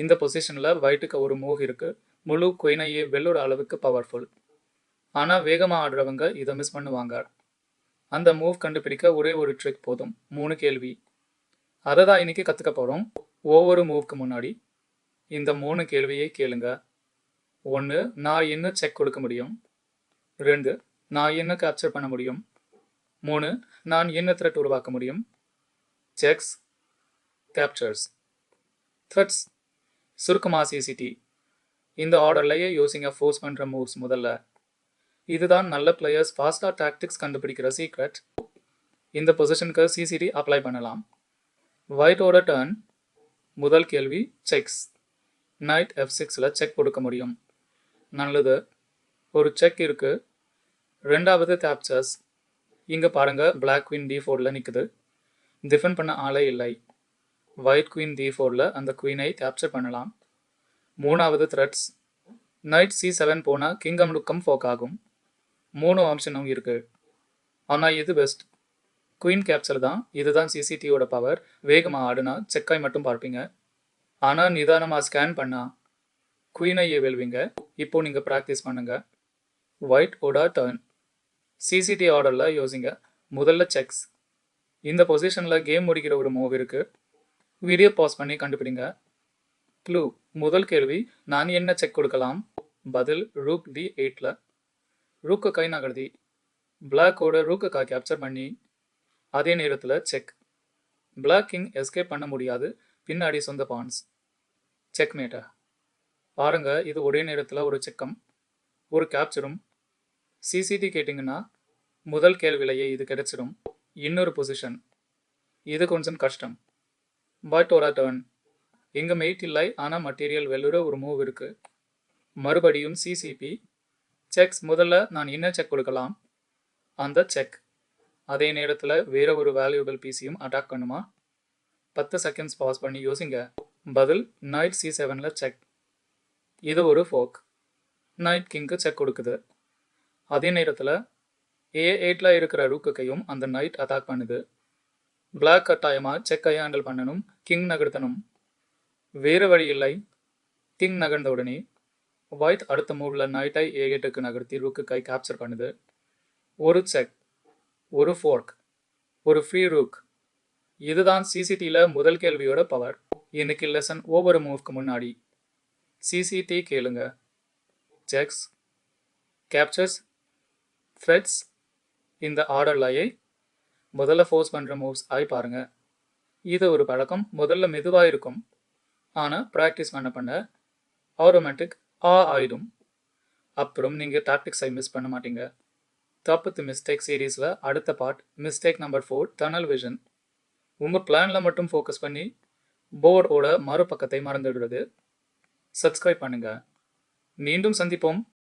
இந்த பொசிஷனில் ஒயிட்டுக்கு ஒரு மூவ் இருக்கு. முழு குயினையே வெல்லுற அளவுக்கு பவர்ஃபுல். ஆனால் வேகமாக ஆடுறவங்க இதை மிஸ் பண்ணுவாங்க. அந்த மூவ் கண்டுபிடிக்க ஒரே ஒரு ட்ரிக் போதும். 3 கேள்வி. அதை தான் இன்னைக்கு கற்றுக்க போகிறோம். ஒவ்வொரு மூவுக்கு முன்னாடி இந்த 3 கேள்வியை கேளுங்க. 1. நான் என்ன செக் கொடுக்க முடியும்? 2. நான் என்ன கேப்சர் பண்ண முடியும்? 3. நான் என்ன த்ரெட் உருவாக்க முடியும்? Checks, captures, threats. சுருக்கமா சிசிடி. இந்த ஆர்டர்லையே யோசிங்க. ஃபோர்ஸ் பண்ணுற மூவ்ஸ் முதல்ல. இதுதான் நல்ல பிளேயர்ஸ் ஃபாஸ்டாக டாக்டிக்ஸ் கண்டுபிடிக்கிற சீக்ரெட். இந்த பொசிஷனுக்கு சிசிடி அப்ளை பண்ணலாம். ஒயிட்டோட டர்ன். முதல் கேள்வி செக்ஸ். நைட் F6ல் செக் கொடுக்க முடியும். நல்லது. ஒரு செக் இருக்கு. ரெண்டாவது கேப்சர்ஸ். இங்கே பாருங்க, பிளாக் குயின் D4ல் நிற்குது. டிஃபெண்ட் பண்ண ஆளே இல்லை. ஒயிட் குயின் D4ல் அந்த குயினை கேப்சர் பண்ணலாம். மூணாவது த்ரெட்ஸ். நைட் C7 போனால் கிங்கம் லுக்கம் ஃபோக் ஆகும். 3 ஆப்ஷனும் இருக்கு. ஆனால் இது பெஸ்ட். குயின் கேப்சர் தான். இதுதான் சிசிடியோட பவர். வேகமாக ஆடுனா செக்காய் மட்டும் பார்ப்பீங்க. ஆனால் நிதானமாக ஸ்கேன் பண்ணா குயினையே வெல்வீங்க. இப்போ நீங்கள் ப்ராக்டிஸ் பண்ணுங்க. ஒயிட் ஓட டர்ன். சிசிடி ஆர்டரில் யோசிங்க. முதல்ல செக்ஸ். இந்த பொசிஷனில் கேம் முடிக்கிற ஒரு மூவ் இருக்கு. வீடியோ பாஸ் பண்ணி கண்டுபிடிங்க. க்ளூ. முதல் கேள்வி, நான் என்ன செக் கொடுக்கலாம்? பதில் ரூக் D8ல். ரூக்கு கை நகர்த்தி பிளாக்கோட ரூக்கு கை கேப்சர் பண்ணி அதே நேரத்தில் செக். பிளாக் கிங் எஸ்கேப் பண்ண முடியாது. பின்னாடி சொந்த பான்ஸ். செக்மேட்டா. பாருங்க, இது ஒரே நேரத்தில் ஒரு செக்கம் ஒரு கேப்சரும். சிசிடி கேட்டிங்கன்னா முதல் கேள்வியிலேயே இது கிடைச்சிடும். இன்னொரு பொசிஷன். இது கொஞ்சம் கஷ்டம். ஒயிட்டோட டர்ன். இங்கே மெயிட் இல்லை, ஆனால் மட்டீரியல் வெல்லுற ஒரு மூவ் இருக்கு. மறுபடியும் சிசிபி. செக்ஸ். முதல்ல நான் என்ன செக் கொடுக்கலாம்? அந்த செக். அதே நேரத்தில் வேற ஒரு வேல்யூபிள் பீஸையும் அட்டாக் பண்ணுமா? 10 செகண்ட்ஸ் பாஸ் பண்ணி யோசிங்க. பதில் நைட் C7ல் செக். இது ஒரு ஃபோக். நைட் கிங்க்கு செக் கொடுக்குது. அதே நேரத்தில் A8ல் இருக்கிற ரூக்கையும் அந்த நைட் அட்டாக் பண்ணுது. பிளாக் கட்டாயமாக செக்கை ஹேண்டில் பண்ணணும். கிங் நகர்த்தணும். வேறு வழி இல்லை. கிங் நகர்ந்த உடனே ஒயிட் அடுத்த மூவ்ல நைட்டை A8க்கு நகர்த்தி ரூக்கு கை கேப்சர் பண்ணுது. ஒரு செக், ஒரு ஃபோர்க், ஒரு ஃப்ரீ ரூக். இதுதான் சிசிடியில் முதல் கேள்வியோட பவர். இன்னைக்கு லெசன் ஒவ்வொரு மூவ்க்கு முன்னாடி சிசிடி கேளுங்க. Checks, captures, threats. இந்த ஆர்டர்லையே முதல்ல ஃபோர்ஸ் பண்ணுற மூவ்ஸ் ஆகி பாருங்க. இது ஒரு பழக்கம். முதல்ல மெதுவாக இருக்கும். ஆனால் ப்ராக்டிஸ் பண்ண ஆட்டோமேட்டிக் ஆயிடும். அப்புறம் நீங்கள் டாக்டிக்ஸை மிஸ் பண்ண மாட்டீங்க. தப்பு மிஸ்டேக் சீரீஸில் அடுத்த part mistake number 4 tunnel vision. உங்கள் பிளானில் மட்டும் ஃபோக்கஸ் பண்ணி போர்டோட மறுபக்கத்தை மறந்துடுறது. சப்ஸ்கிரைப் பண்ணுங்க. மீண்டும் சந்திப்போம்.